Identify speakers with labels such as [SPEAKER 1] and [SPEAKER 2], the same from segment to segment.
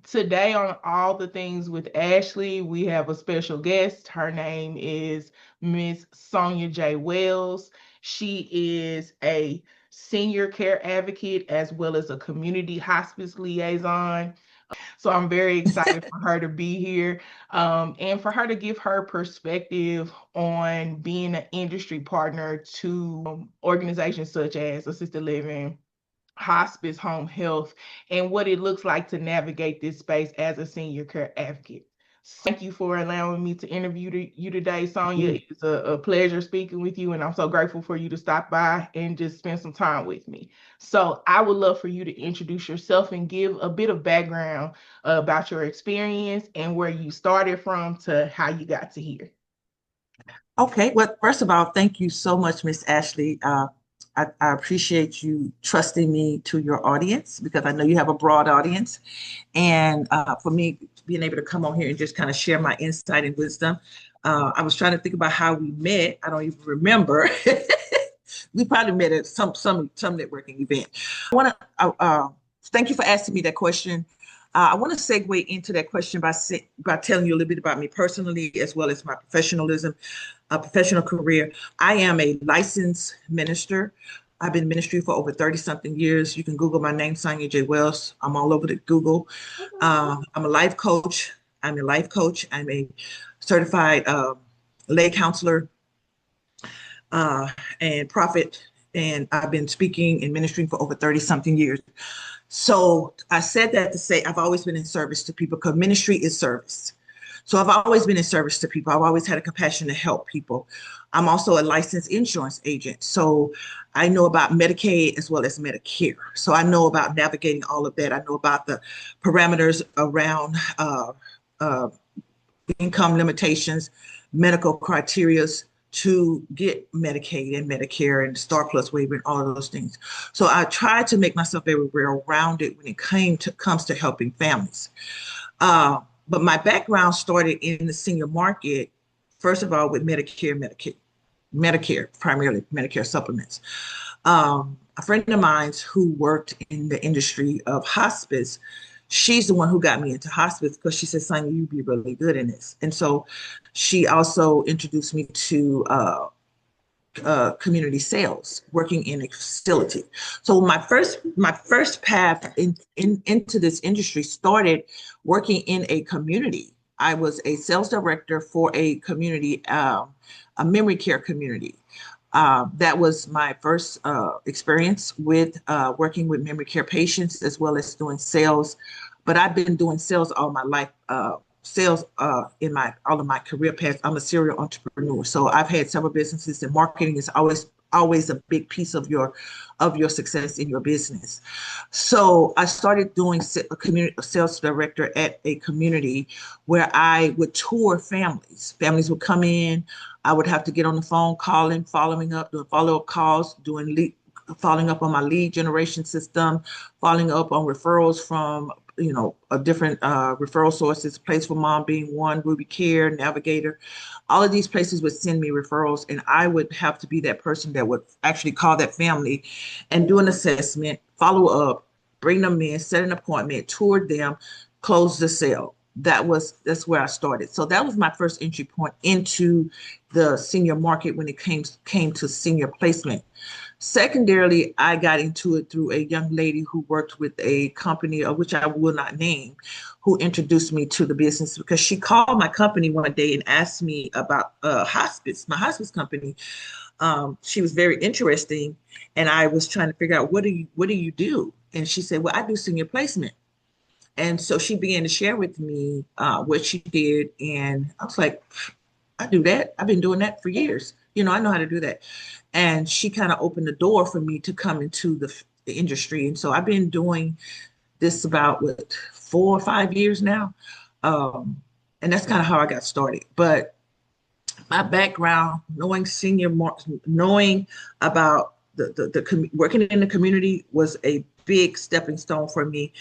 [SPEAKER 1] Today on All the Things with Ashley, we have a special guest. Her name is Miss Sonya J Wells. She is a senior care advocate as well as a community hospice liaison. So I'm very excited for her to be here, and for her to give her perspective on being an industry partner to organizations such as assisted living, hospice, home health, and what it looks like to navigate this space as a senior care advocate. Thank you for allowing me to interview you today, Sonya. It's a pleasure speaking with you, and I'm so grateful for you to stop by and just spend some time with me. So, I would love for you to introduce yourself and give a bit of background about your experience and where you started from to how you got to here.
[SPEAKER 2] Okay, well, first of all, thank you so much, Miss Ashley. I appreciate you trusting me to your audience because I know you have a broad audience. And for me, being able to come on here and just kind of share my insight and wisdom. I was trying to think about how we met. I don't even remember. We probably met at some networking event. I want to thank you for asking me that question. I want to segue into that question by telling you a little bit about me personally, as well as my professionalism, professional career. I am a licensed minister. I've been in ministry for over 30 something years. You can Google my name, Sonya J Wells. I'm all over the Google. I'm a life coach. I'm a life coach. I'm a certified lay counselor uh, and prophet. And I've been speaking and ministering for over 30 something years. So I said that to say I've always been in service to people because ministry is service. So I've always been in service to people. I've always had a compassion to help people. I'm also a licensed insurance agent. So I know about Medicaid as well as Medicare. So I know about navigating all of that. I know about the parameters around uh, income limitations, medical criterias to get Medicaid and Medicare and Star Plus waiver and all of those things. So I tried to make myself very well-rounded when it comes to helping families. But my background started in the senior market, first of all, with Medicare, primarily Medicare supplements. A friend of mine who worked in the industry of hospice, she's the one who got me into hospice because she said, Sonya, you'd be really good in this. And so she also introduced me to community sales, working in a facility. So my first path into this industry started working in a community. I was a sales director for a community, a memory care community. That was my first experience with working with memory care patients as well as doing sales. But I've been doing sales all my life. Sales in my all of my career paths. I'm a serial entrepreneur, so I've had several businesses, and marketing is always a big piece of your success in your business. So I started doing a community a sales director at a community where I would tour families. Families would come in. I would have to get on the phone, calling, following up, doing follow-up calls, following up on my lead generation system, following up on referrals from a different referral sources, Place for Mom being one, Ruby Care, Navigator. All of these places would send me referrals, and I would have to be that person that would actually call that family and do an assessment, follow up, bring them in, set an appointment, tour them, close the sale. That's where I started. So that was my first entry point into the senior market when it came to senior placement. Secondarily, I got into it through a young lady who worked with a company, of which I will not name, who introduced me to the business because she called my company one day and asked me about hospice, my hospice company. She was very interesting, and I was trying to figure out what do you do? And she said, "Well, I do senior placement." And so she began to share with me what she did, and I was like, I do that. I've been doing that for years. I know how to do that. And she kind of opened the door for me to come into the industry. And so I've been doing this about 4 or 5 years now. And that's kind of how I got started. But my background, knowing about working in the community was a big stepping stone for me.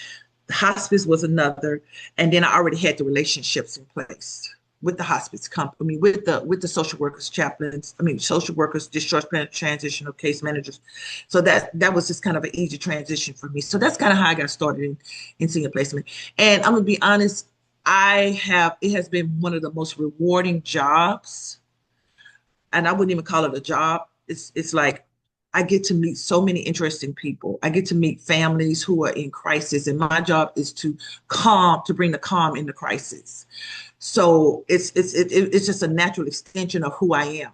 [SPEAKER 2] Hospice was another. And then I already had the relationships in place with the hospice company, with the social workers, chaplains, social workers, discharge plan, transitional case managers. So that was just kind of an easy transition for me. So that's kind of how I got started in senior placement. And I'm gonna be honest, it has been one of the most rewarding jobs, and I wouldn't even call it a job. It's like I get to meet so many interesting people. I get to meet families who are in crisis, and my job is to bring the calm in the crisis. So it's just a natural extension of who I am.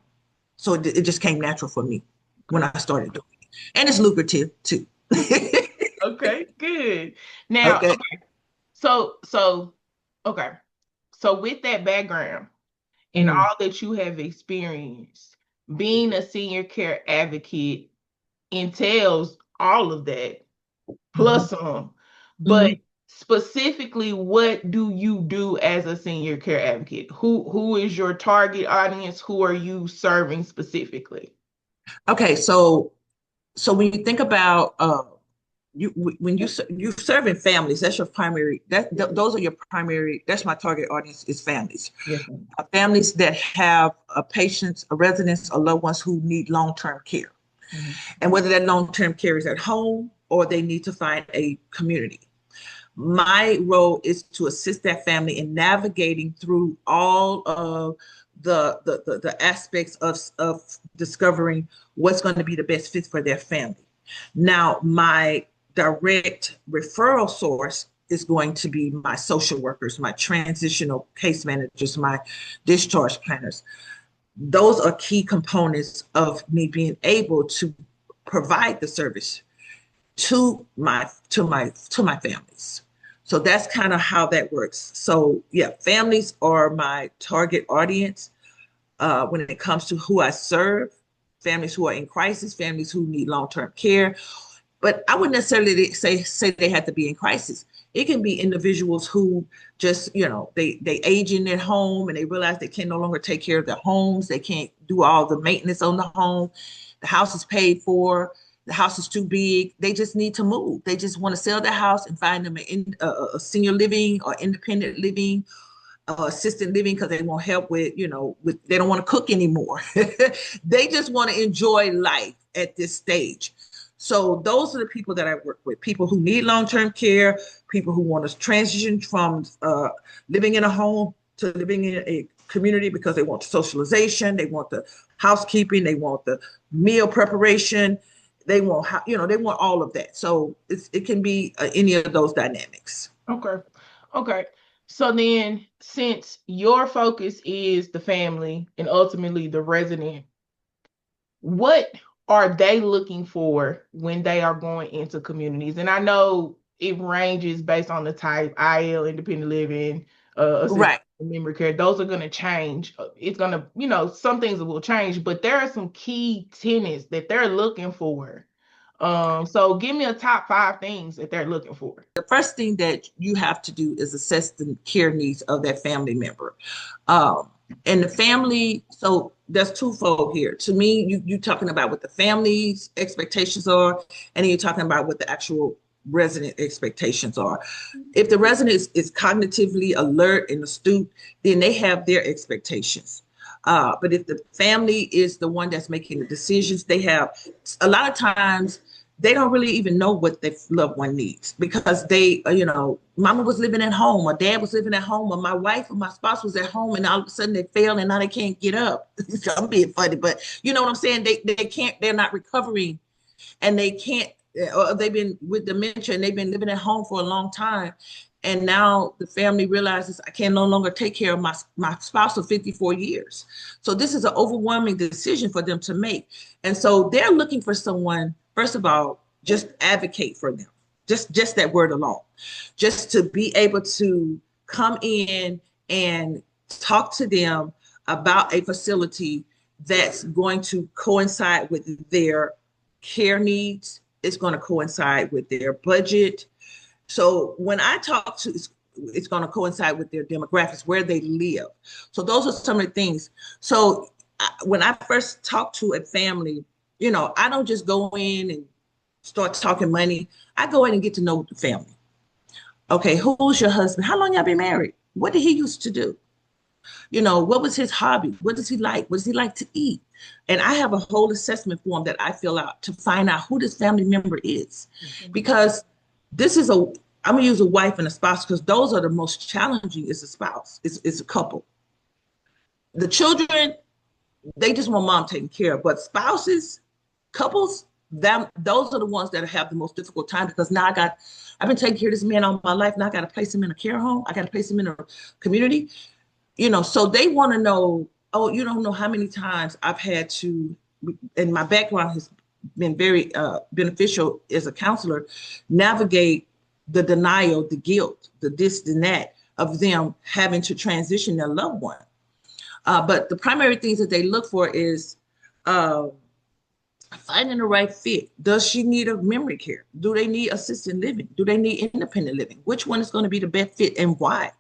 [SPEAKER 2] So it just came natural for me when I started doing it, and it's lucrative too.
[SPEAKER 1] Okay, good. Now,
[SPEAKER 2] Okay.
[SPEAKER 1] so okay. So with that background and
[SPEAKER 2] Mhm.
[SPEAKER 1] all that you have experienced, being a senior care advocate entails all of that plus
[SPEAKER 2] Mhm.
[SPEAKER 1] some. But
[SPEAKER 2] Mhm.
[SPEAKER 1] specifically, what do you do as a senior care advocate? Who is your target audience? Who are you serving specifically?
[SPEAKER 2] Okay, so when you think about you when you serving families, that's your primary, those are your primary, that's my target audience, is families.
[SPEAKER 1] Yes, ma'am.
[SPEAKER 2] Families that have patients, residents, or loved ones who need long-term care.
[SPEAKER 1] Mhm.
[SPEAKER 2] And whether that long-term care is at home or they need to find a community. My role is to assist that family in navigating through all of the aspects of discovering what's going to be the best fit for their family. Now, my direct referral source is going to be my social workers, my transitional case managers, my discharge planners. Those are key components of me being able to provide the service to my families. So that's kind of how that works. So yeah, families are my target audience when it comes to who I serve. Families who are in crisis, families who need long-term care, but I wouldn't necessarily say they have to be in crisis. It can be individuals who just, they age in their home and they realize they can no longer take care of their homes. They can't do all the maintenance on the home. The house is paid for. The house is too big. They just need to move. They just want to sell their house and find them a senior living or independent living, assisted living, because they want help with they don't want to cook anymore. They just want to enjoy life at this stage. So those are the people that I work with: people who need long-term care, people who want to transition from living in a home to living in a community because they want the socialization, they want the housekeeping, they want the meal preparation, they want all of that. So it can be any of those dynamics.
[SPEAKER 1] Okay. Okay. So then, since your focus is the family and ultimately the resident, what are they looking for when they are going into communities? And I know it ranges based on the type, IL, independent living, assisted
[SPEAKER 2] Right.
[SPEAKER 1] memory care. Those are going to change. It's going to, some things will change, but there are some key tenets that they're looking for. So give me a top 5 things that they're looking for.
[SPEAKER 2] The first thing that you have to do is assess the care needs of that family member. Um, and the family, so there's twofold here. To me, you talking about what the family's expectations are, and then you're talking about what the actual resident expectations are. If the resident is cognitively alert and astute, then they have their expectations. But if the family is the one that's making the decisions, they have a lot of times they don't really even know what their loved one needs, because mama was living at home, or dad was living at home, or my wife or my spouse was at home, and all of a sudden they fail and now they can't get up. I'm being funny, but you know what I'm saying? They can't, they're not recovering, and they can't, or they've been with dementia and they've been living at home for a long time. And now the family realizes I can no longer take care of my spouse of 54 years. So this is an overwhelming decision for them to make. And so they're looking for someone, first of all, just advocate for them. Just that word alone. Just to be able to come in and talk to them about a facility that's going to coincide with their care needs. It's going to coincide with their budget. So when I talk to, it's going to coincide with their demographics, where they live. So those are some of the things. So when I first talk to a family, I don't just go in and start talking money. I go in and get to know the family. Okay, who's your husband? How long y'all been married? What did he used to do? What was his hobby? What does he like? What does he like to eat? And I have a whole assessment form that I fill out to find out who this family member is. Because this is I'm gonna use a wife and a spouse because those are the most challenging is a spouse, it's a couple. The children, they just want mom taken care of. But spouses, couples, those are the ones that have the most difficult time because now I've been taking care of this man all my life. Now I got to place him in a care home. I got to place him in a community. So they want to know, oh, you don't know how many times I've had to, and my background has been very beneficial as a counselor, navigate the denial, the guilt, the this and that of them having to transition their loved one. But the primary things that they look for is uh, finding the right fit. Does she need a memory care? Do they need assisted living? Do they need independent living? Which one is going to be the best fit and why?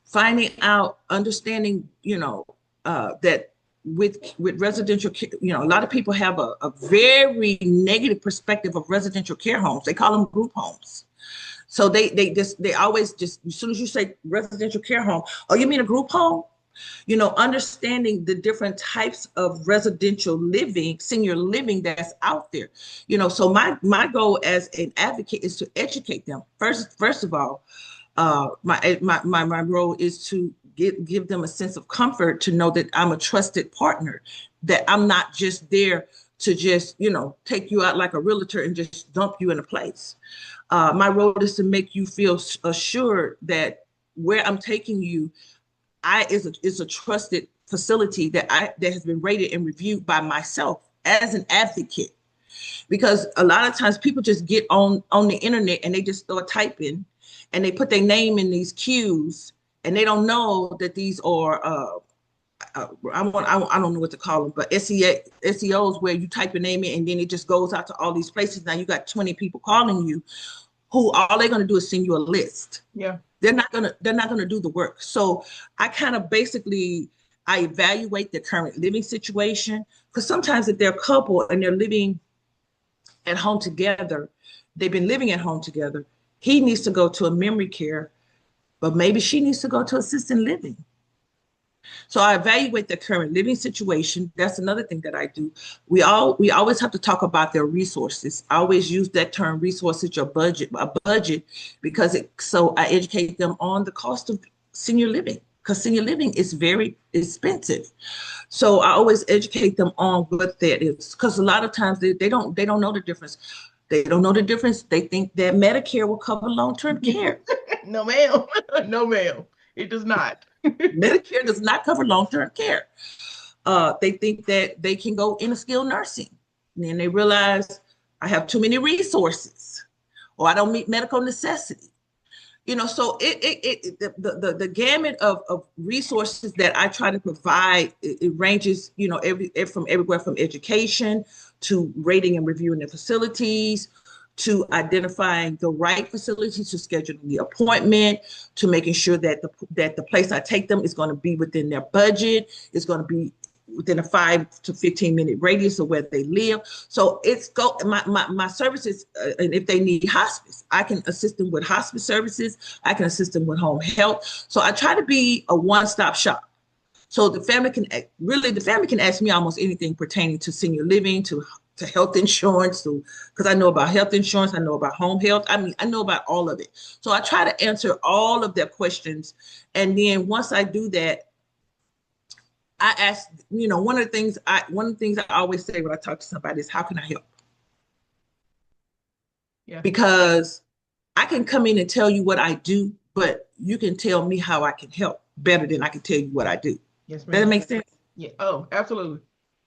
[SPEAKER 2] Finding out, understanding, that with residential care, a lot of people have a very negative perspective of residential care homes. They call them group homes. So they always just, as soon as you say residential care home, oh, you mean a group home? Understanding the different types of residential living, senior living that's out there. So my goal as an advocate is to educate them. First of all, my role is to give them a sense of comfort to know that I'm a trusted partner, that I'm not just there to just, take you out like a realtor and just dump you in a place. My role is to make you feel assured that where I'm taking you, is a trusted facility that has been rated and reviewed by myself as an advocate. Because a lot of times people just get on the internet and they just start typing and they put their name in these queues and they don't know that these are I don't know what to call them, but SEOs where you type your name in and then it just goes out to all these places. Now you got 20 people calling you who all they're going to do is send you a list.
[SPEAKER 1] Yeah.
[SPEAKER 2] They're not gonna do the work. So I kind of basically I evaluate the current living situation because sometimes if they're a couple and they're living at home together, they've been living at home together. He needs to go to a memory care, but maybe she needs to go to assisted living. So I evaluate the current living situation. That's another thing that I do. We always have to talk about their resources. I always use that term resources or a budget, because so I educate them on the cost of senior living, because senior living is very expensive. So I always educate them on what that is, because a lot of times they don't know the difference. They don't know the difference. They think that Medicare will cover long-term care.
[SPEAKER 1] No, ma'am. No, ma'am. It does not.
[SPEAKER 2] Medicare does not cover long-term care. They think that they can go into skilled nursing. And then they realize I have too many resources or I don't meet medical necessity. So the gamut of resources that I try to provide, it ranges, from everywhere from education to rating and reviewing the facilities, to identifying the right facility, to scheduling the appointment, to making sure that the place I take them is going to be within their budget, is going to be within a 5 to 15-minute radius of where they live. So my services, and if they need hospice, I can assist them with hospice services. I can assist them with home health. So I try to be a one-stop shop. So the family can ask me almost anything pertaining to senior living, to health insurance, because I know about health insurance, I know about home health. I mean, I know about all of it. So I try to answer all of their questions. And then once I do that, I ask, one of the things I always say when I talk to somebody is, how can I help?
[SPEAKER 1] Yeah.
[SPEAKER 2] Because I can come in and tell you what I do, but you can tell me how I can help better than I can tell you what I do.
[SPEAKER 1] Yes, ma'am.
[SPEAKER 2] Does that make sense?
[SPEAKER 1] Yeah. Oh, absolutely.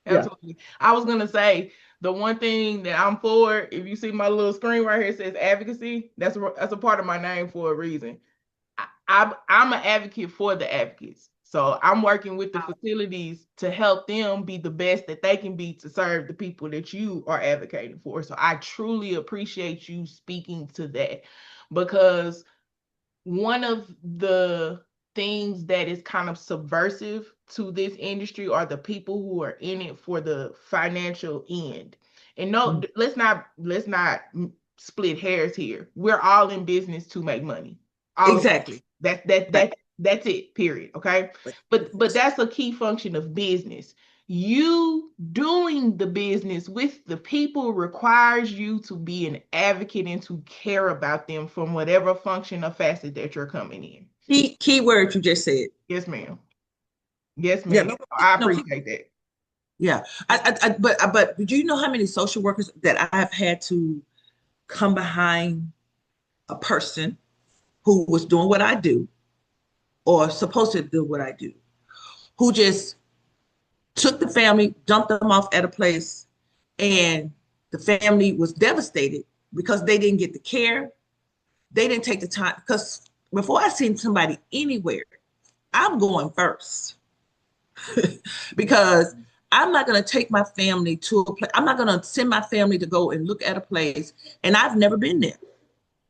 [SPEAKER 1] Absolutely. Yeah. I was going to say, the one thing that I'm for, if you see my little screen right here, it says advocacy. That's a part of my name for a reason. I'm an advocate for the advocates. So I'm working with the facilities to help them be the best that they can be to serve the people that you are advocating for. So I truly appreciate you speaking to that, because one of the things that is kind of subversive to this industry are the people who are in it for the financial end. And no, let's not split hairs here. We're all in business to make money.
[SPEAKER 2] Exactly.
[SPEAKER 1] That's That's it, period. Okay. But that's a key function of business. You doing the business with the people requires you to be an advocate and to care about them from whatever function or facet that you're coming in.
[SPEAKER 2] Key word you just said.
[SPEAKER 1] Yes, ma'am. Yes,
[SPEAKER 2] Yeah,
[SPEAKER 1] ma'am.
[SPEAKER 2] no,
[SPEAKER 1] I
[SPEAKER 2] no,
[SPEAKER 1] appreciate that.
[SPEAKER 2] yeah. But do you know how many social workers that I've had to come behind a person who was doing what I do or supposed to do what I do, who just took the family, dumped them off at a place, and the family was devastated because they didn't get the care. They didn't take the time. Because before I send somebody anywhere, I'm going first because I'm not going to take my family to a place. I'm not going to send my family to go and look at a place, and I've never been there.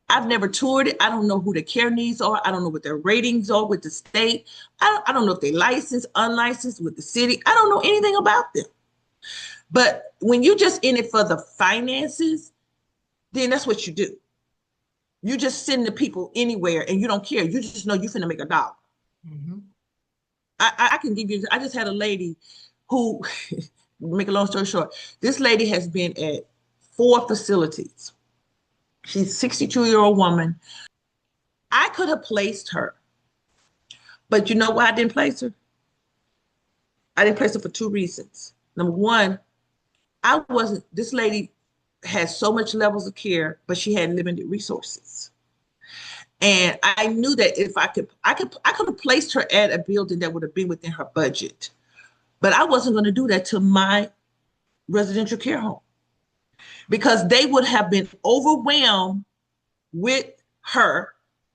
[SPEAKER 2] I've never toured it. I don't know who the care needs are. I don't know what their ratings are with the state. I don't know if they licensed, unlicensed with the city. I don't know anything about them. But when you're just in it for the finances, then that's what you do. You just send the people anywhere and you don't care. You just know you're finna make a dollar.
[SPEAKER 1] Mm-hmm.
[SPEAKER 2] I can give you, I just had a lady who, make a long story short, this lady has been at 4 facilities. She's a 62-year-old woman. I could have placed her, but you know why I didn't place her? I didn't place her for 2 reasons. Number one, this lady has so much levels of care, but she had limited resources. And I knew that if I could have placed her at a building that would have been within her budget. But I wasn't going to do that to my residential care home because they would have been overwhelmed with her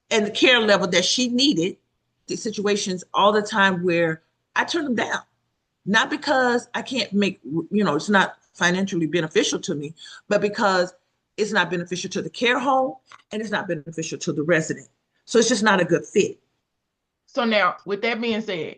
[SPEAKER 2] and the care level that she needed. The situations all the time where I turn them down, not because I can't make, it's not financially beneficial to me, but because it's not beneficial to the care home and it's not beneficial to the resident. So it's just not a good fit.
[SPEAKER 1] So now, with that being said,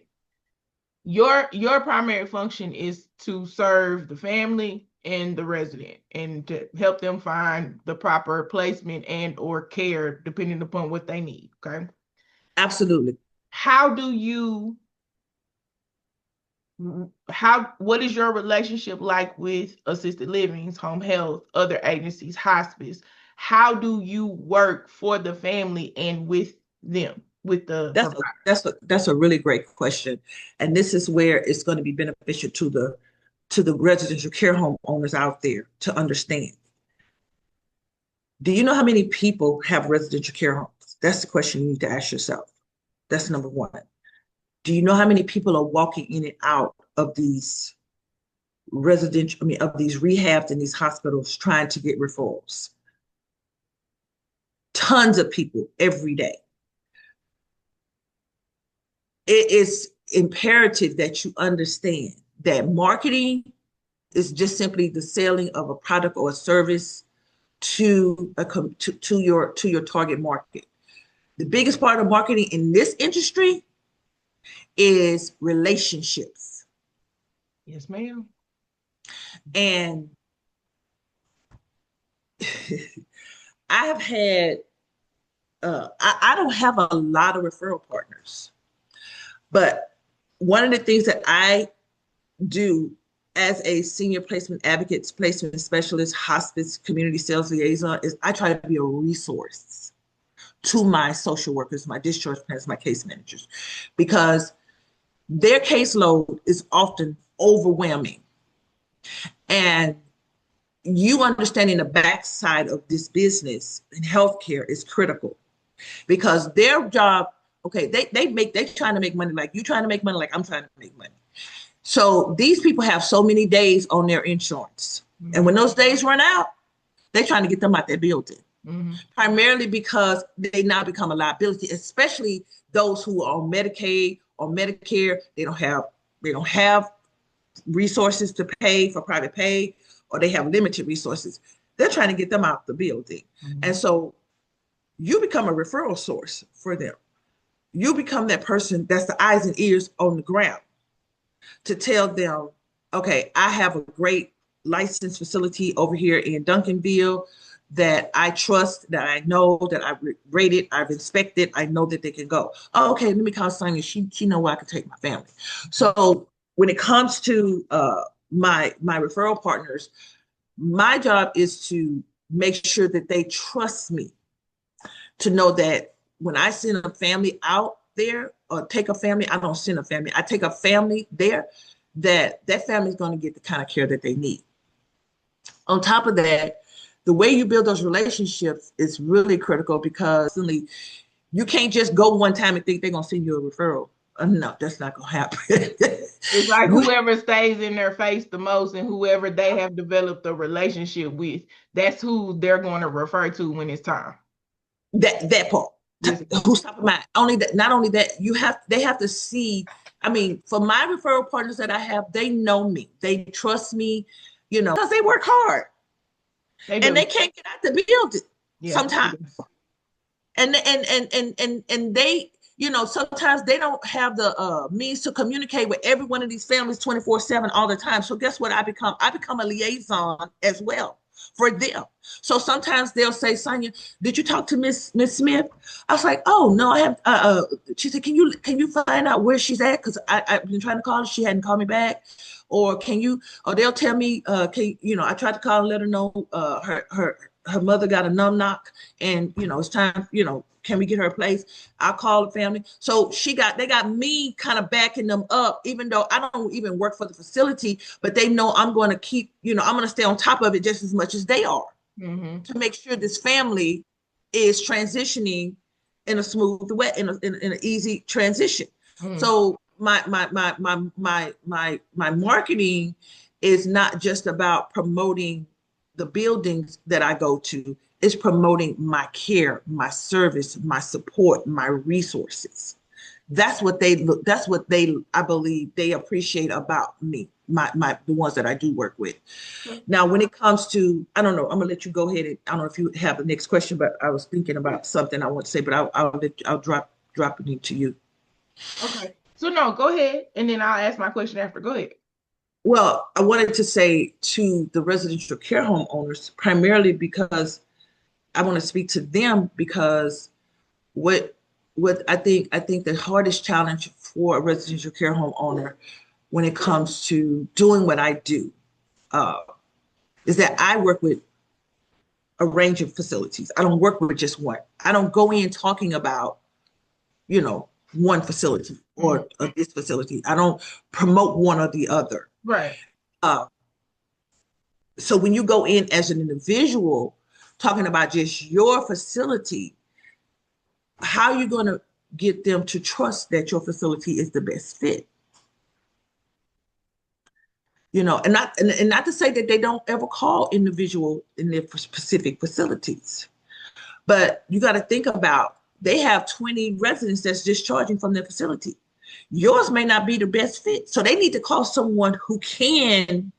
[SPEAKER 1] your primary function is to serve the family and the resident and to help them find the proper placement and or care depending upon what they need. Okay.
[SPEAKER 2] Absolutely.
[SPEAKER 1] How do you what is your relationship like with assisted livings, home health, other agencies, hospice? How do you work for the family and with them, with the
[SPEAKER 2] That's a,
[SPEAKER 1] provider?
[SPEAKER 2] that's a really great question. And this is where it's going to be beneficial to the residential care home owners out there to understand. Do you know how many people have residential care homes? That's the question you need to ask yourself. That's number one. Do you know how many people are walking in and out of these of these rehabs and these hospitals trying to get referrals? Tons of people every day. It is imperative that you understand that marketing is just simply the selling of a product or a service to your target market. The biggest part of marketing in this industry is relationships.
[SPEAKER 1] Yes, ma'am.
[SPEAKER 2] And I have had I don't have a lot of referral partners, but one of the things that I do as a senior placement advocate, placement specialist, hospice, community sales liaison is I try to be a resource to my social workers, my discharge planners, my case managers, because their caseload is often overwhelming. And you understanding the backside of this business in healthcare is critical because their job, okay, they trying to make money like you trying to make money like I'm trying to make money. So these people have so many days on their insurance. Mm-hmm. And when those days run out, they're trying to get them out their building. Mm-hmm. Primarily because they now become a liability, especially those who are on Medicaid or Medicare. They don't have resources to pay for private pay, or they have limited resources. They're trying to get them out the building. Mm-hmm. And so you become a referral source for them. You become that person that's the eyes and ears on the ground to tell them, okay, I have a great licensed facility over here in Duncanville. that I trust, that I know, that I've rated, I've inspected, I know that they can go. Oh, okay, let me call Sonya. She know where I can take my family. So when it comes to my referral partners, my job is to make sure that they trust me, to know that when I send a family out there or take a family, I don't send a family. I take a family there, that family is going to get the kind of care that they need. On top of that, the way you build those relationships is really critical, because you can't just go one time and think they're going to send you a referral. No, that's not going to happen.
[SPEAKER 1] It's like whoever stays in their face the most and whoever they have developed a relationship with, that's who they're going to refer to when it's time.
[SPEAKER 2] That part.
[SPEAKER 1] Yes.
[SPEAKER 2] Who's top of mind? Only that. Not only that, they have to see. I mean, for my referral partners that I have, they know me, they trust me, because they work hard, and they can't get out the building sometimes. And they, sometimes they don't have the means to communicate with every one of these families 24/7 all the time. So guess what? I become a liaison as well for them. So sometimes they'll say, Sonya, did you talk to Miss Smith? I was like, oh no, I have. She said, can you find out where she's at? Because I've been trying to call her, she hadn't called me back. Or can you? Or they'll tell me, I tried to call and let her know her mother got a numb knock, and it's time. Can we get her a place? I'll call the family. So they got me kind of backing them up, even though I don't even work for the facility, but they know I'm going to keep, I'm going to stay on top of it just as much as they are, to make sure this family is transitioning in a smooth way, in an easy transition. So my marketing is not just about promoting the buildings that I go to. Is promoting my care, my service, my support, my resources. That's what I believe they appreciate about me, the ones that I do work with. Now, when it comes to, I don't know, I'm gonna let you go ahead, and I don't know if you have the next question, but I was thinking about something I want to say, but I'll drop it into you.
[SPEAKER 1] Okay. So no, go ahead, and then I'll ask my question after. Go ahead.
[SPEAKER 2] Well, I wanted to say to the residential care home owners, primarily because I want to speak to them, because what I think the hardest challenge for a residential care home owner when it comes to doing what I do is that I work with a range of facilities. I don't work with just one. I don't go in talking about, one facility or this facility. I don't promote one or the other.
[SPEAKER 1] Right.
[SPEAKER 2] So when you go in as an individual talking about just your facility, how are you going to get them to trust that your facility is the best fit? And not to say that they don't ever call individual in their specific facilities, but you got to think about, they have 20 residents that's discharging from their facility. Yours may not be the best fit, so they need to call someone who can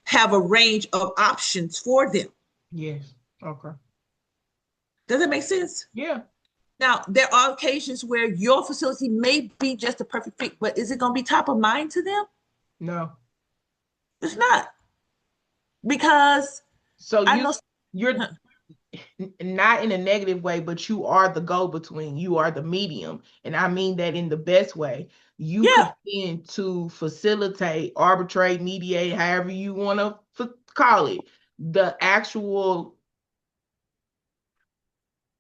[SPEAKER 2] have a range of options for them.
[SPEAKER 1] Yes. Okay.
[SPEAKER 2] Does that make sense?
[SPEAKER 1] Yeah.
[SPEAKER 2] Now, there are occasions where your facility may be just a perfect fit, but is it going to be top of mind to them?
[SPEAKER 1] No.
[SPEAKER 2] It's not. Because
[SPEAKER 1] so you're not in a negative way, but you are the go-between. You are the medium. And I mean that in the best way. You come in to facilitate, arbitrate, mediate, however you want to call it, the actual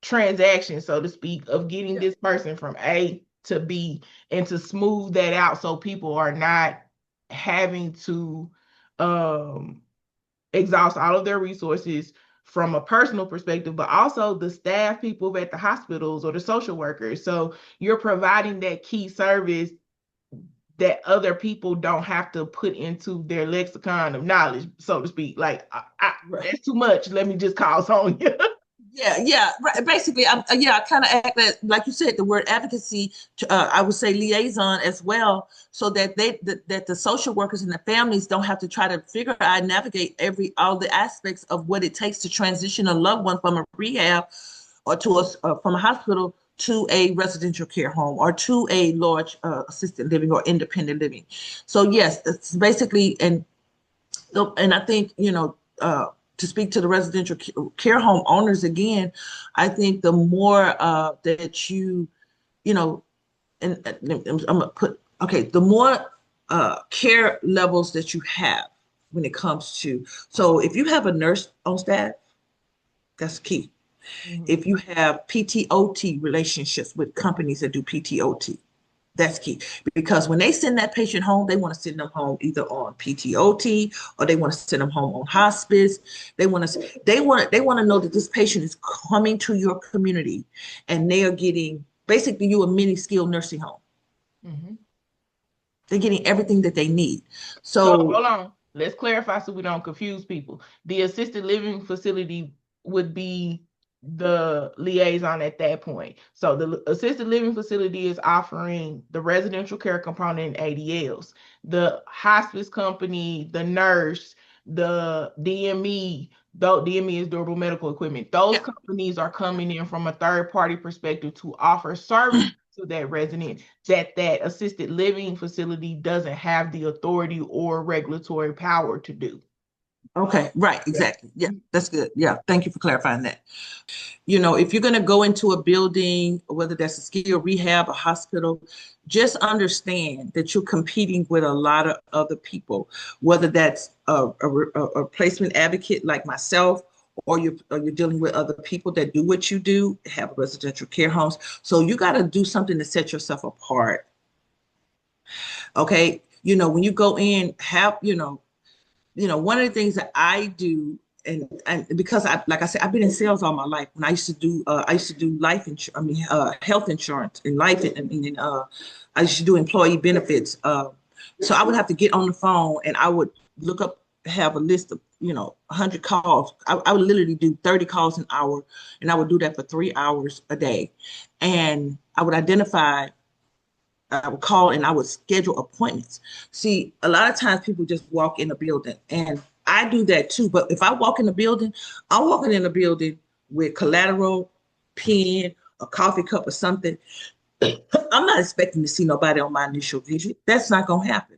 [SPEAKER 1] transaction, so to speak, of getting this person from A to B, and to smooth that out so people are not having to exhaust all of their resources from a personal perspective, but also the staff people at the hospitals or the social workers. So you're providing that key service that other people don't have to put into their lexicon of knowledge, so to speak. Like, that's too much. Let me just call Sonya.
[SPEAKER 2] Yeah, right. Basically, I kind of act that, like you said, the word advocacy. I would say liaison as well, so that that the social workers and the families don't have to try to figure out and navigate all the aspects of what it takes to transition a loved one from a rehab or from a hospital to a residential care home or to a large assisted living or independent living. So yes, it's basically, and I think to speak to the residential care home owners again, I think the more that you know, and I'm gonna put, okay, the more care levels that you have when it comes to, so if you have a nurse on staff, that's key.
[SPEAKER 1] Mhm.
[SPEAKER 2] If you have PTOT relationships with companies that do PTOT, that's key. Because when they send that patient home, they want to send them home either on PTOT or they want to send them home on hospice. They want to know that this patient is coming to your community and they are getting basically you a mini skilled nursing home.
[SPEAKER 1] Mhm.
[SPEAKER 2] They're getting everything that they need.
[SPEAKER 1] So
[SPEAKER 2] So
[SPEAKER 1] hold on. Let's clarify so we don't confuse people. The assisted living facility would be the liaison at that point. So the assisted living facility is offering the residential care component in ADLs. The hospice company, the nurse, the DME, though DME is durable medical equipment. Those
[SPEAKER 2] yeah,
[SPEAKER 1] companies are coming in from a third party perspective to offer service to that resident that assisted living facility doesn't have the authority or regulatory power to do.
[SPEAKER 2] okay, right,
[SPEAKER 1] Yeah.
[SPEAKER 2] exactly. Yeah, that's good. Yeah, thank you for clarifying that. If you're going to go into a building, whether that's a skilled rehab, a hospital, just understand that you're competing with a lot of other people, whether that's a placement advocate like myself, or you're dealing with other people that do what you do, have residential care homes. So you got to do something to set yourself apart. Okay. When you go in, one of the things that I do, and because like I said, I've been in sales all my life. When I used to do life insurance, health insurance and life, I used to do employee benefits. So I would have to get on the phone and I would look up, have a list of, 100 calls. I would literally do 30 calls an hour, and I would do that for 3 hours a day. And I would call and I would schedule appointments. See, a lot of times people just walk in a building, and I do that too. But if I walk in the building, I'm walking in the building with collateral, pen, a coffee cup, or something. I'm not expecting to see nobody on my initial visit. That's not going to happen.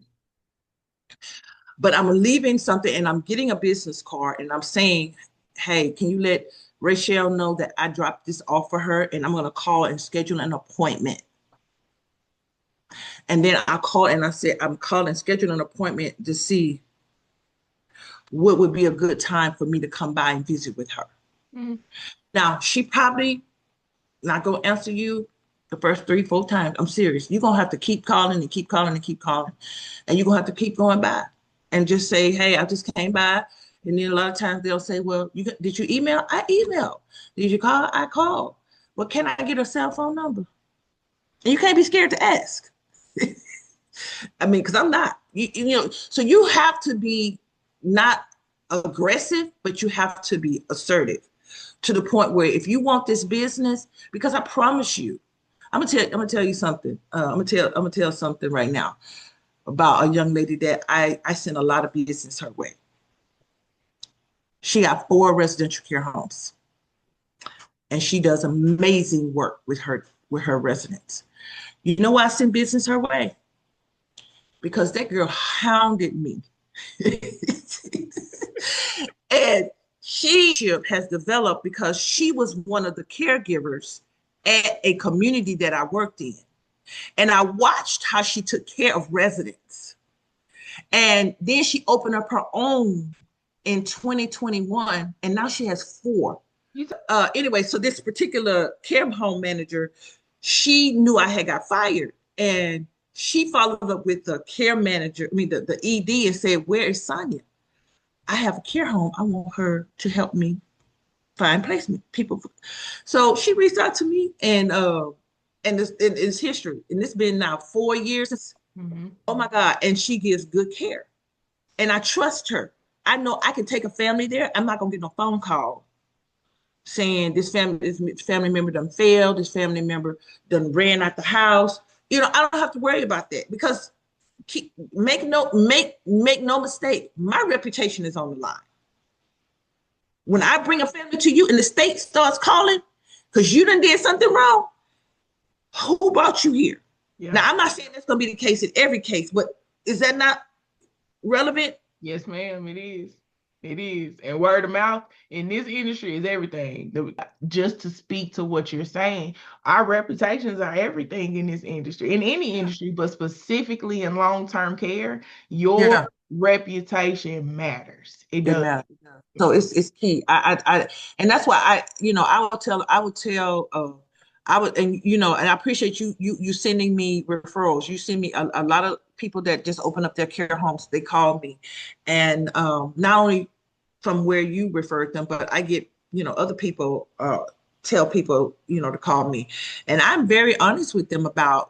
[SPEAKER 2] But I'm leaving something and I'm getting a business card and I'm saying, hey, can you let Rachel know that I dropped this off for her and I'm going to call and schedule an appointment. And then I call and I said, I'm calling, schedule an appointment to see what would be a good time for me to come by and visit with her.
[SPEAKER 1] Mhm.
[SPEAKER 2] Now, she probably not going to answer you the first 3, 4 times. I'm serious. You're going to have to keep calling and keep calling and keep calling. And you're going to have to keep going by and just say, hey, I just came by. And then a lot of times they'll say, well, did you email? I emailed. Did you call? I called. Well, can I get her cell phone number? And you can't be scared to ask. I mean, because I'm not. So you have to be not aggressive, but you have to be assertive to the point where if you want this business, because I promise you, I'm gonna tell you something. I'm gonna tell something right now about a young lady that I sent a lot of business her way. She got 4 residential care homes, and she does amazing work with her residents. You know why I sent business her way? Because that girl hounded me. And she has developed because she was one of the caregivers at a community that I worked in. And I watched how she took care of residents. And then she opened up her own in 2021, and now she has 4.
[SPEAKER 1] You t-
[SPEAKER 2] Anyway, so this particular care home manager, she knew I had got fired, and she followed up with the care manager, the ED, and said, "Where is Sonya? I have a care home. I want her to help me find placement people." So she reached out to me, and it's history, and it's been now 4 years.
[SPEAKER 1] Mhm.
[SPEAKER 2] Oh my God! And she gives good care, and I trust her. I know I can take a family there. I'm not gonna get no phone call saying this family member done failed, this family member done ran out the house. I don't have to worry about that because make no mistake, my reputation is on the line. When I bring a family to you and the state starts calling because you done did something wrong, who brought you here?
[SPEAKER 1] Yeah.
[SPEAKER 2] Now, I'm not saying that's going to be the case in every case, but is that not relevant?
[SPEAKER 1] Yes, ma'am, it is. It is. And word of mouth in this industry is everything. Just to speak to what you're saying, our reputations are everything in this industry, in any industry, but specifically in long-term care, your
[SPEAKER 2] Yeah,
[SPEAKER 1] reputation matters. It
[SPEAKER 2] it
[SPEAKER 1] does.
[SPEAKER 2] matters. So it's key. And that's why I would, and and I appreciate you sending me referrals. You send me a lot of people that just open up their care homes. They call me, and not only from where you referred them, but I get other people tell people to call me, and I'm very honest with them about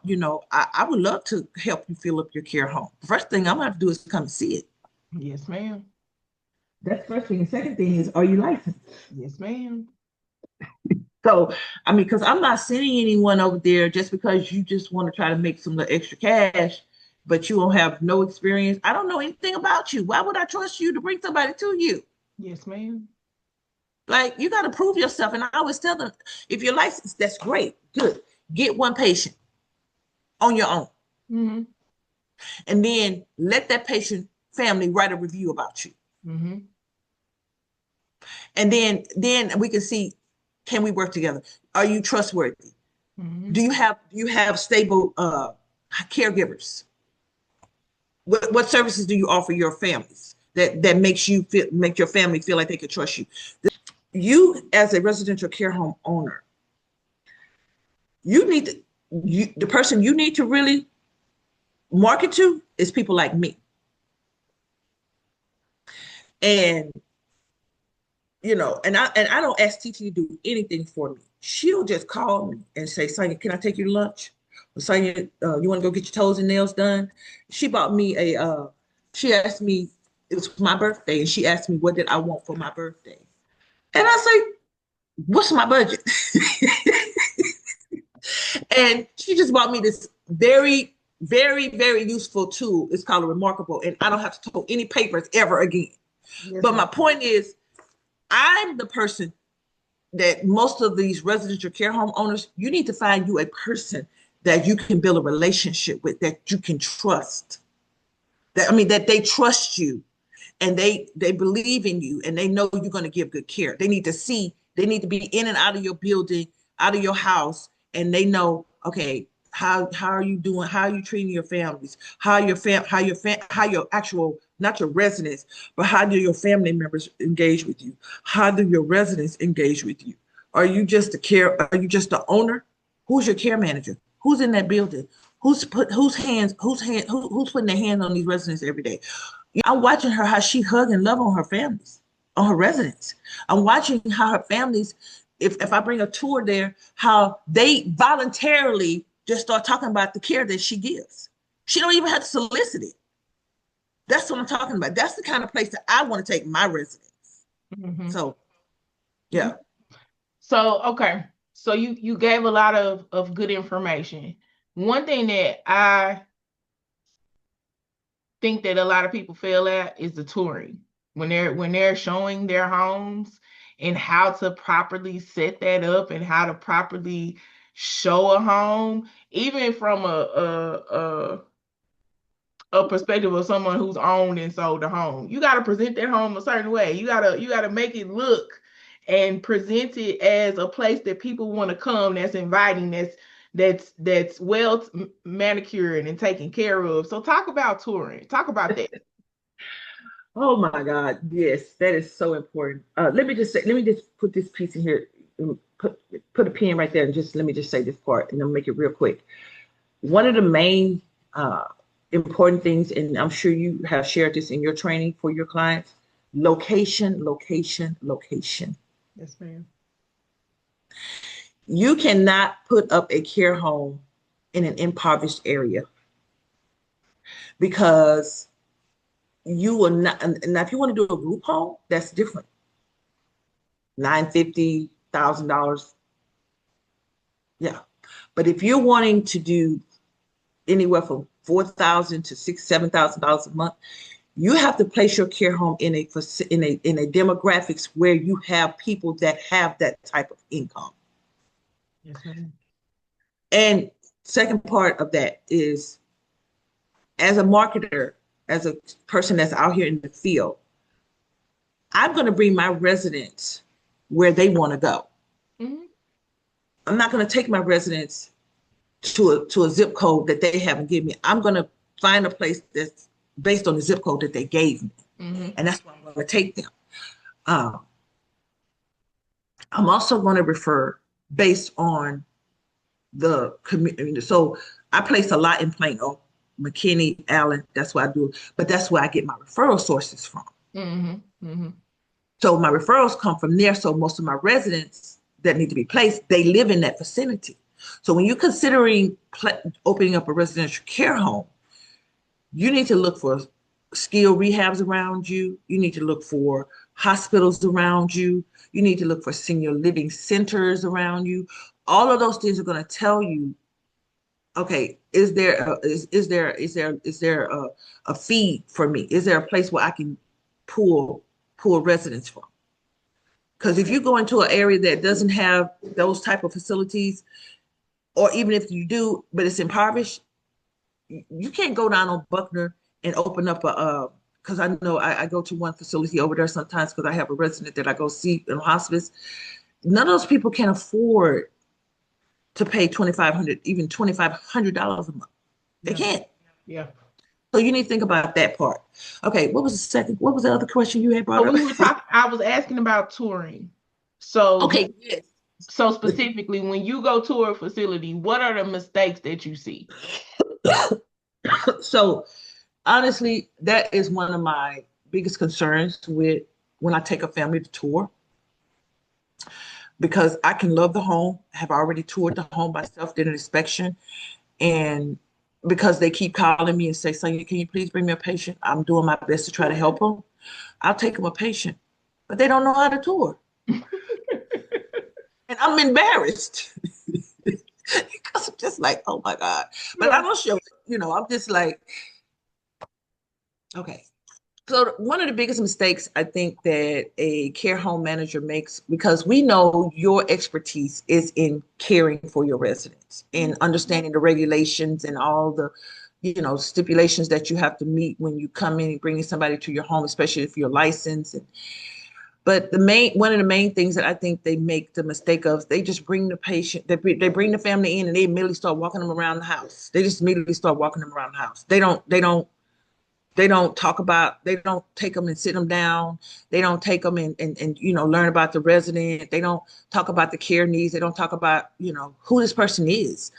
[SPEAKER 2] I would love to help you fill up your care home. The first thing I'm gonna have to do is come see it.
[SPEAKER 1] Yes, ma'am.
[SPEAKER 2] That's the first thing. The second thing is, are you licensed?
[SPEAKER 1] Yes, ma'am.
[SPEAKER 2] So, I mean, because I'm not sending anyone over there just because you just want to try to make some little extra cash, but you don't have no experience. I don't know anything about you. Why would I trust you to bring somebody to you?
[SPEAKER 1] Yes, ma'am.
[SPEAKER 2] Like, you got to prove yourself. And I always tell them, if you're licensed, that's great. Good. Get one patient on your own.
[SPEAKER 1] Mm-hmm.
[SPEAKER 2] And then let that patient family write a review about you.
[SPEAKER 1] Mm-hmm.
[SPEAKER 2] And then we can see, can we work together? Are you trustworthy?
[SPEAKER 1] Mm-hmm.
[SPEAKER 2] Do you have stable caregivers? What services do you offer your families that make your family feel like they can trust you? You as a residential care home owner, you need to, the person you need to really market to is people like me. And and I don't ask TT to do anything for me. She'll just call me and say, Sonya, can I take you to lunch? Or Sonya, you want to go get your toes and nails done? She bought me she asked me, it was my birthday, and she asked me what did I want for my birthday. And I say, what's my budget? And she just bought me this very, very, very useful tool. It's called a Remarkable, and I don't have to tote any papers ever again.
[SPEAKER 1] Yes,
[SPEAKER 2] But
[SPEAKER 1] ma'am.
[SPEAKER 2] my point is, I'm the person that most of these residential care home owners, you need to find you a person that you can build a relationship with, that you can trust. That they trust you, and they believe in you, and they know you're going to give good care. They need to be in and out of your building, out of your house, and they know, okay, how are you doing? How are you treating your families? How your actual, not your residents, but how do your family members engage with you? How do your residents engage with you? Are you just the owner? Who's your care manager? Who's in that building? Who's putting their hands on these residents every day? I'm watching her, how she hug and love on her families, on her residents. I'm watching how her families, if I bring a tour there, how they voluntarily just start talking about the care that she gives. She don't even have to solicit it. That's what I'm talking about. That's the kind of place that I want to take my residents.
[SPEAKER 1] Mm-hmm.
[SPEAKER 2] So
[SPEAKER 1] Mm-hmm.
[SPEAKER 2] yeah.
[SPEAKER 1] So, okay. So you gave a lot of good information. One thing that I think that a lot of people fail at is the touring. When they're showing their homes and how to properly set that up and how to properly show a home, even from a perspective of someone who's owned and sold a home. You got to present that home a certain way. You got to make it look and present it as a place that people want to come, that's inviting, that's well manicured and taken care of. So talk about touring. Talk about that.
[SPEAKER 2] Oh my God. Yes, that is so important. Let me just put this piece in here. Put a pin right there, and just let me just say this part, and I'll make it real quick. One of the main uh, important things, and I'm sure you have shared this in your training for your clients: location, location, location.
[SPEAKER 1] Yes, ma'am.
[SPEAKER 2] You cannot put up a care home in an impoverished area, because you will not. Now, if you want to do a group home, that's different. $950,000, yeah. But if you're wanting to do anywhere from 4,000 to $7,000 a month, you have to place your care home in a demographics where you have people that have that type of income.
[SPEAKER 1] Yes, ma'am.
[SPEAKER 2] And second part of that is, as a marketer, as a person that's out here in the field, I'm going to bring my residents where they want to go.
[SPEAKER 1] Mm-hmm.
[SPEAKER 2] I'm not going to take my residents to a zip code that they haven't given me. I'm going to find a place that's based on the zip code that they gave me,
[SPEAKER 1] Mm-hmm.
[SPEAKER 2] and that's where I'm going to take them. Um, I'm also going to refer based on the community. So I place a lot in Plano, McKinney, Allen. That's what I do, but that's where I get my referral sources from.
[SPEAKER 1] Mm-hmm. Mm-hmm.
[SPEAKER 2] So my referrals come from there. So most of my residents that need to be placed, they live in that vicinity. So when you're considering opening up a residential care home, you need to look for skilled rehabs around you. You need to look for hospitals around you. You need to look for senior living centers around you. All of those things are going to tell you, okay, is there a feed for me? Is there a place where I can pull residents from? Because if you go into an area that doesn't have those type of facilities, or even if you do, but it's impoverished, you can't go down on Buckner and open up because I know I go to one facility over there sometimes because I have a resident that I go see in hospice. None of those people can afford to pay 2,500, even $2,500 a month. They
[SPEAKER 1] Yeah.
[SPEAKER 2] can't.
[SPEAKER 1] Yeah.
[SPEAKER 2] So you need to think about that part. Okay, what was the second? What was the other question you had brought
[SPEAKER 1] So
[SPEAKER 2] up?
[SPEAKER 1] we were talking, I was asking about touring. So
[SPEAKER 2] Okay, yes.
[SPEAKER 1] so specifically, when you go to a facility, what are the mistakes that you see?
[SPEAKER 2] So honestly, that is one of my biggest concerns with when I take a family to tour, because I can love the home, have already toured the home myself, did an inspection, and because they keep calling me and say, Sonya, can you please bring me a patient? I'm doing my best to try to help them. I'll take them a patient, but they don't know how to tour. And I'm embarrassed because I'm just like, oh my God. But I
[SPEAKER 1] Yeah.
[SPEAKER 2] don't show it. I'm just like, okay. So one of the biggest mistakes I think that a care home manager makes, because we know your expertise is in caring for your residents and understanding the regulations and all the, stipulations that you have to meet when you come in and bringing somebody to your home, especially if you're licensed. But one of the main things that I think they make the mistake of, they just bring the patient, they bring the family in and they immediately start walking them around the house. They just immediately start walking them around the house. They don't talk about, they don't take them and sit them down. They don't take them and learn about the resident. They don't talk about the care needs. They don't talk about, who this person is.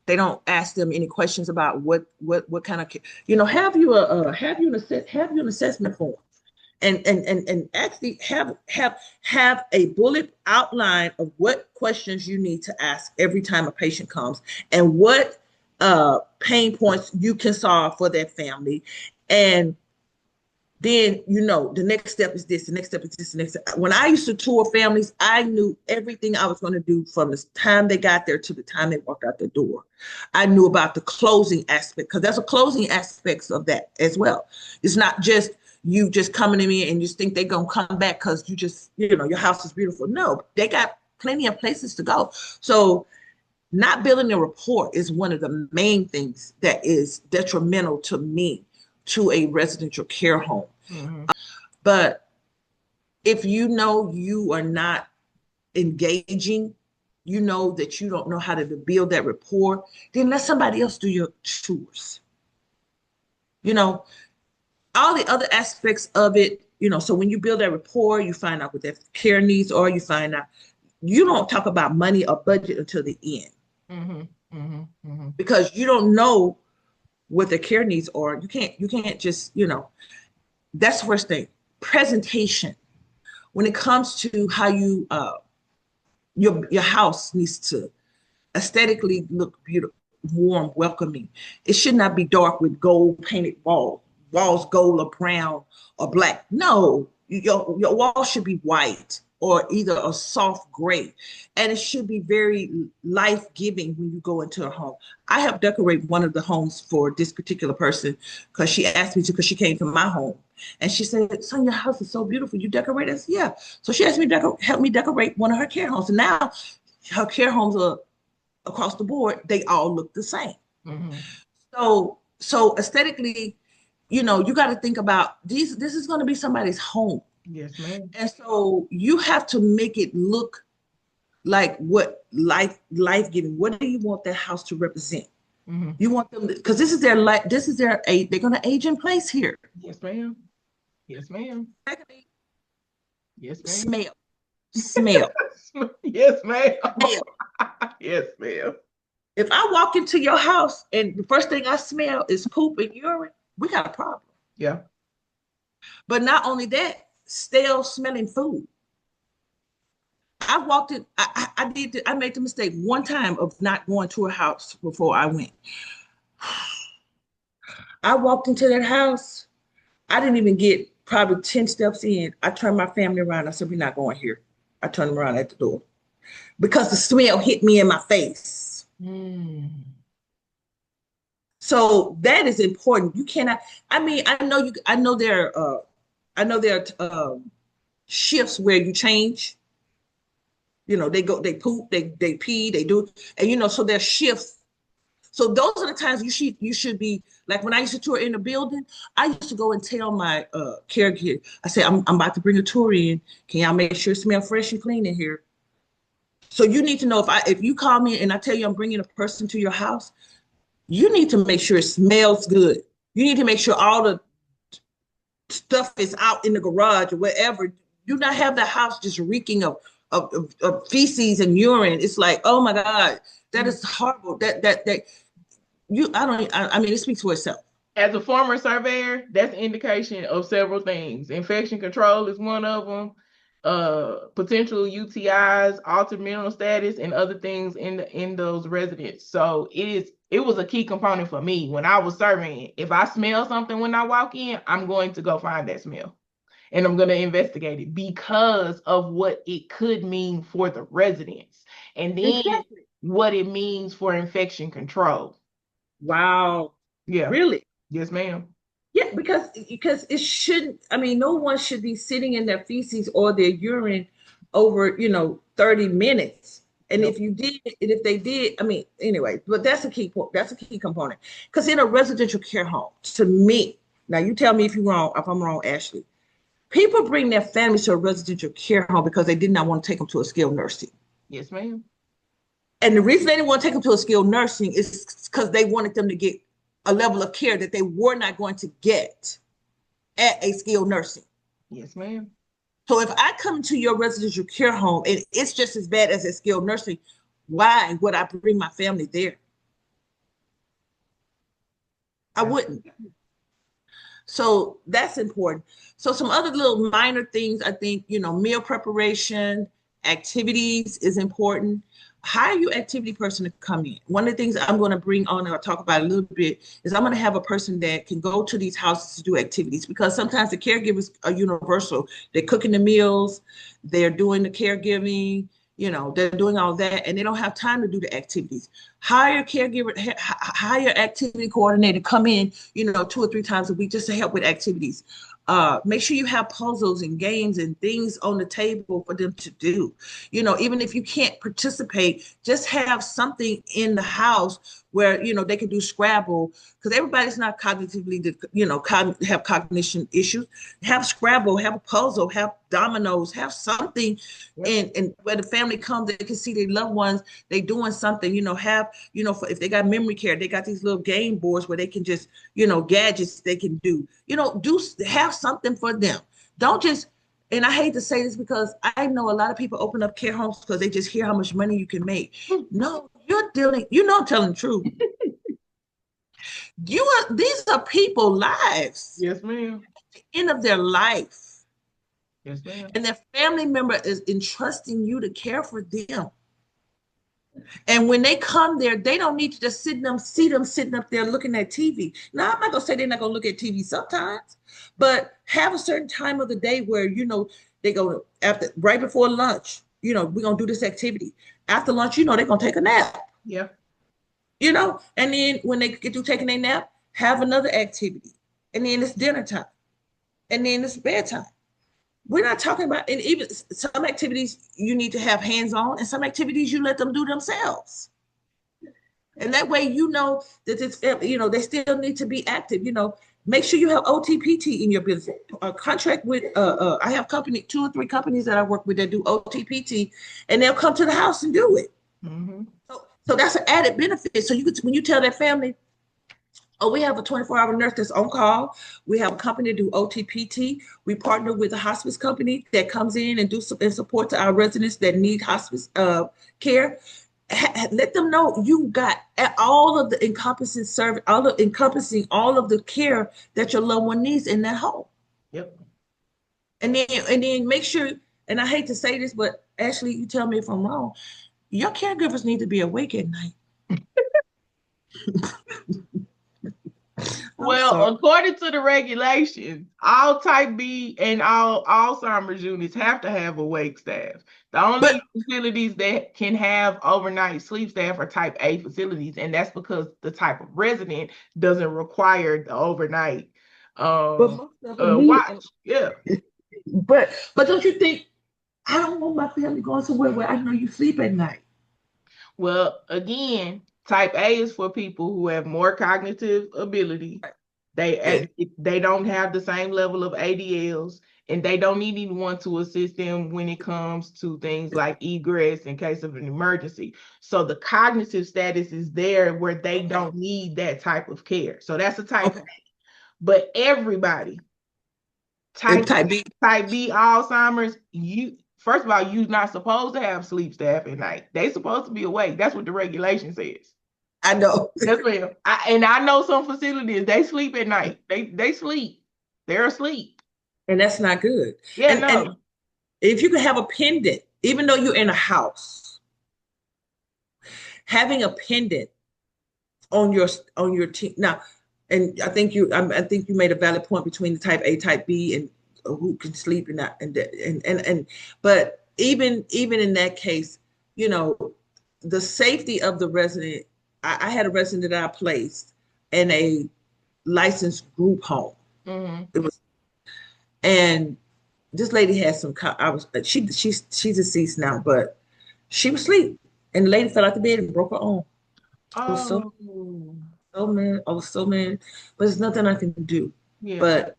[SPEAKER 2] They don't ask them any questions about what kind of, have you an assessment form, and actually have a bullet outline of what questions you need to ask every time a patient comes, and what pain points you can solve for that family. And then the next step is this, the next step is this, the next step. When I used to tour families, I knew everything I was going to do from the time they got there to the time they walked out the door. I knew about the closing aspect, because there's a closing aspects of that as well. It's not just you just coming to me and you think they're going to come back because you just, your house is beautiful. No, they got plenty of places to go. So not building a rapport is one of the main things that is detrimental to me, to a residential care home.
[SPEAKER 1] Mm-hmm.
[SPEAKER 2] But if you know you are not engaging, you know that you don't know how to build that rapport, then let somebody else do your tours. You know, all the other aspects of it, so when you build that rapport, you find out what their care needs are, you find out, you don't talk about money or budget until the end,
[SPEAKER 1] Mm-hmm. Mm-hmm. Mm-hmm.
[SPEAKER 2] because you don't know what their care needs are. You can't just, that's the first thing. Presentation. When it comes to how your house needs to aesthetically look beautiful, warm, welcoming. It should not be dark with gold painted walls gold or brown or black. No, your wall should be white or either a soft gray, and it should be very life-giving when you go into a home. I have decorated one of the homes for this particular person because she asked me to, because she came to my home and she said, Son, your house is so beautiful, you decorate it? Yeah. So she asked me to help me decorate one of her care homes, and now her care homes are across the board, they all look the same.
[SPEAKER 1] Mm-hmm.
[SPEAKER 2] So aesthetically, you got to think about these. This is going to be somebody's home.
[SPEAKER 1] Yes, ma'am.
[SPEAKER 2] And so you have to make it look like what life giving. What do you want that house to represent?
[SPEAKER 1] Hmm.
[SPEAKER 2] You want them because this is their life. This is their age. They're going to age in place here.
[SPEAKER 1] Yes, ma'am. Yes, ma'am.
[SPEAKER 2] Secondly,
[SPEAKER 1] Yes, ma'am.
[SPEAKER 2] smell, smell,
[SPEAKER 1] Yes, ma'am.
[SPEAKER 2] smell.
[SPEAKER 1] Yes, ma'am.
[SPEAKER 2] If I walk into your house and the first thing I smell is poop and urine, we got a problem.
[SPEAKER 1] Yeah.
[SPEAKER 2] But not only that, stale smelling food. I walked in. I made the mistake one time of not going to a house before I went. I walked into that house. I didn't even get probably 10 steps in. I turned my family around. I said, we're not going here. I turned them around at the door because the smell hit me in my face.
[SPEAKER 1] Mm.
[SPEAKER 2] So that is important. You cannot, I mean, I know there are shifts where you change. They go, they poop, they pee, they do, and so there's shifts. So those are the times you should be like when I used to tour in the building, I used to go and tell my caregiver, I said, I'm about to bring a tour in. Can y'all make sure it smells fresh and clean in here? So you need to know if you call me and I tell you I'm bringing a person to your house, you need to make sure it smells good. You need to make sure all the stuff is out in the garage or wherever. Do not have the house just reeking of feces and urine. It's like, oh my God, that is horrible. That you I mean, it speaks for itself.
[SPEAKER 1] As a former surveyor, that's an indication of several things. Infection control is one of them. Potential UTIs, altered mental status, and other things in those residents. So it was a key component for me when I was surveying. If I smell something when I walk in, I'm going to go find that smell and I'm going to investigate it because of what it could mean for the residents, and then
[SPEAKER 2] Exactly.
[SPEAKER 1] what it means for infection control.
[SPEAKER 2] Wow.
[SPEAKER 1] Yeah.
[SPEAKER 2] Really?
[SPEAKER 1] Yes, ma'am.
[SPEAKER 2] Yeah, because it shouldn't. I mean, no one should be sitting in their feces or their urine over 30 minutes. And
[SPEAKER 1] Nope.
[SPEAKER 2] if you did, and if they did, I mean, anyway, but that's a key point. That's a key component. Because in a residential care home, to me, now you tell me if I'm wrong, Ashley. People bring their families to a residential care home because they did not want to take them to a skilled nursing.
[SPEAKER 1] Yes, ma'am.
[SPEAKER 2] And the reason they didn't want to take them to a skilled nursing is because they wanted them to get a level of care that they were not going to get at a skilled nursing.
[SPEAKER 1] Yes, ma'am.
[SPEAKER 2] So if I come to your residential care home and it's just as bad as a skilled nursing, why would I bring my family there? I wouldn't. So that's important. So some other little minor things, I think, meal preparation, activities is important. Hire your activity person to come in. One of the things I'm going to bring on and I'll talk about a little bit is I'm going to have a person that can go to these houses to do activities because sometimes the caregivers are universal. They're cooking the meals, they're doing the caregiving, they're doing all that, and they don't have time to do the activities. Hire a caregiver, hire activity coordinator, come in, 2 or 3 times a week just to help with activities. Make sure you have puzzles and games and things on the table for them to do. Even if you can't participate, just have something in the house where they can do Scrabble because everybody's not cognitively, have cognition issues. Have Scrabble, have a puzzle, have dominoes, have something,
[SPEAKER 1] Yep.
[SPEAKER 2] and where the family comes, they can see their loved ones. They doing something. Have if they got memory care, they got these little game boards where they can just gadgets they can do. Have something for them. Don't just. And I hate to say this because I know a lot of people open up care homes because they just hear how much money you can make. No, I'm telling the truth. These are people lives.
[SPEAKER 1] Yes, ma'am.
[SPEAKER 2] At the end of their life.
[SPEAKER 1] Yes, ma'am.
[SPEAKER 2] And their family member is entrusting you to care for them. And when they come there, they don't need to just see them sitting up there looking at TV. Now, I'm not gonna say they're not gonna look at TV sometimes, but have a certain time of the day where they go after right before lunch. We're gonna do this activity. After lunch, they're gonna take a nap.
[SPEAKER 1] Yeah.
[SPEAKER 2] And then when they get through taking a nap, have another activity. And then it's dinner time. And then it's bedtime. We're not talking about, and even some activities you need to have hands on, and some activities you let them do themselves. And that way, that it's, they still need to be active. Make sure you have OTPT in your business. A contract with I have company 2 or 3 companies that I work with that do OTPT, and they'll come to the house and do it.
[SPEAKER 1] Mm-hmm.
[SPEAKER 2] So that's an added benefit. So you could, when you tell that family, oh, we have a 24-hour nurse that's on call. We have a company to do OTPT. We partner with a hospice company that comes in and do some and support to our residents that need hospice care. Let them know you got all of the encompassing service, all of encompassing all of the care that your loved one needs in that home.
[SPEAKER 1] Yep.
[SPEAKER 2] And then make sure, and I hate to say this, but Ashley, you tell me if I'm wrong, your caregivers need to be awake at night. I'm
[SPEAKER 1] Well,
[SPEAKER 2] sorry.
[SPEAKER 1] according to the regulations, all type B and all Alzheimer's units have to have awake staff. The only
[SPEAKER 2] But
[SPEAKER 1] facilities that can have overnight sleep staff are type A facilities, and that's because the type of resident doesn't require the overnight
[SPEAKER 2] but
[SPEAKER 1] um
[SPEAKER 2] most of them need.
[SPEAKER 1] watch. Yeah.
[SPEAKER 2] But don't you think I don't want my family going somewhere where I know you sleep at night?
[SPEAKER 1] Well, again, type A is for people who have more cognitive ability.
[SPEAKER 2] Yeah.
[SPEAKER 1] They don't have the same level of ADLs, and they don't need anyone to assist them when it comes to things like egress in case of an emergency. So the cognitive status is there where they
[SPEAKER 2] Okay.
[SPEAKER 1] don't need that type of care. So that's a type A.
[SPEAKER 2] Okay.
[SPEAKER 1] But everybody,
[SPEAKER 2] And
[SPEAKER 1] type
[SPEAKER 2] type B.
[SPEAKER 1] type B Alzheimer's, you first of all, you're not supposed to have sleep staff at night. They supposed to be awake. That's what the regulation says.
[SPEAKER 2] I know.
[SPEAKER 1] Yes, ma'am. And I know some facilities, they sleep at night. They sleep. They're asleep.
[SPEAKER 2] And that's not good.
[SPEAKER 1] Yeah,
[SPEAKER 2] And
[SPEAKER 1] no.
[SPEAKER 2] if you can have a pendant, even though you're in a house, having a pendant on your team now, and I think you made a valid point between the type A, type B, and who can sleep and not and but even in that case, you know, the safety of the resident. I had a resident that I placed in a licensed group home.
[SPEAKER 1] Mm-hmm.
[SPEAKER 2] It was, and this lady had some. I was she's deceased now, but she was asleep, and the lady fell out the bed and broke her arm. I was
[SPEAKER 1] Oh,
[SPEAKER 2] so mad. I was so mad, but there's nothing I can do.
[SPEAKER 1] yeah.
[SPEAKER 2] But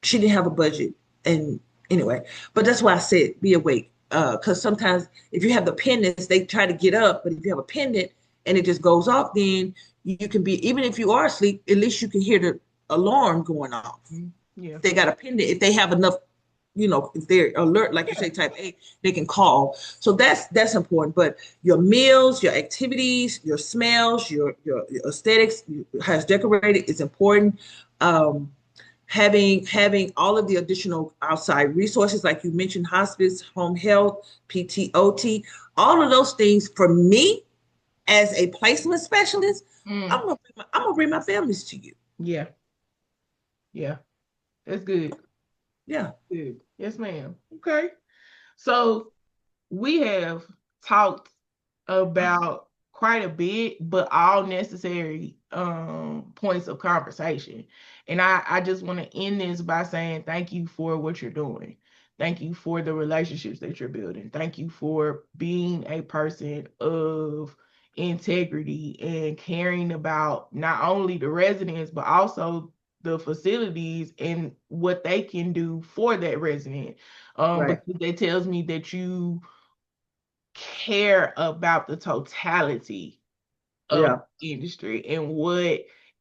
[SPEAKER 2] she didn't have a budget, and anyway, but that's why I said be awake. Because sometimes if you have the pendants, they try to get up, but if you have a pendant and it just goes off, then you can be even if you are asleep, at least you can hear the alarm going off.
[SPEAKER 1] Mhm. Yeah.
[SPEAKER 2] If they got a pendant, if they have enough, if they're alert, like you
[SPEAKER 1] Yeah.
[SPEAKER 2] say, type A, they can call. So that's important. But your meals, your activities, your smells, your aesthetics, has decorated is important. Um, having all of the additional outside resources, like you mentioned, hospice, home health, PTOT, all of those things for me as a placement specialist,
[SPEAKER 1] Mm.
[SPEAKER 2] I'm gonna bring my families to you.
[SPEAKER 1] Yeah. Yeah. That's good.
[SPEAKER 2] Yeah.
[SPEAKER 1] Good. Yes, ma'am. Okay. So we have talked about quite a bit, but all necessary points of conversation. And I just want to end this by saying thank you for what you're doing. Thank you for the relationships that you're building. Thank you for being a person of integrity and caring about not only the residents, but also the facilities and what they can do for that resident.
[SPEAKER 2] Right.
[SPEAKER 1] Because it tells me that you care about the totality of
[SPEAKER 2] Yeah.
[SPEAKER 1] the industry and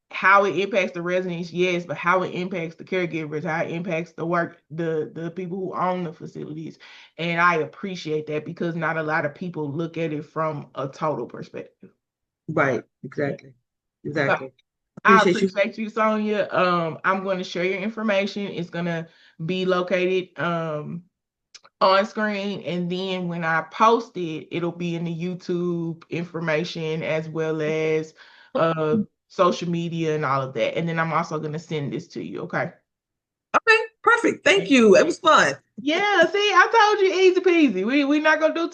[SPEAKER 1] how it impacts the residents, yes, but how it impacts the caregivers, how it impacts the people who own the facilities. And I appreciate that because not a lot of people look at it from a total perspective.
[SPEAKER 2] Right.
[SPEAKER 1] Yeah.
[SPEAKER 2] Exactly.
[SPEAKER 1] So
[SPEAKER 2] Exactly.
[SPEAKER 1] I
[SPEAKER 2] Appreciate you.
[SPEAKER 1] appreciate you, Sonya. I'm going to share your information. It's going to be located on screen, and then when I post it, it'll be in the YouTube information as well as uh social media and all of that. And then I'm also gonna send this to you, okay?
[SPEAKER 2] Okay. Perfect. Thank you. It was fun.
[SPEAKER 1] Yeah, see, I told you easy peasy. We not gonna do too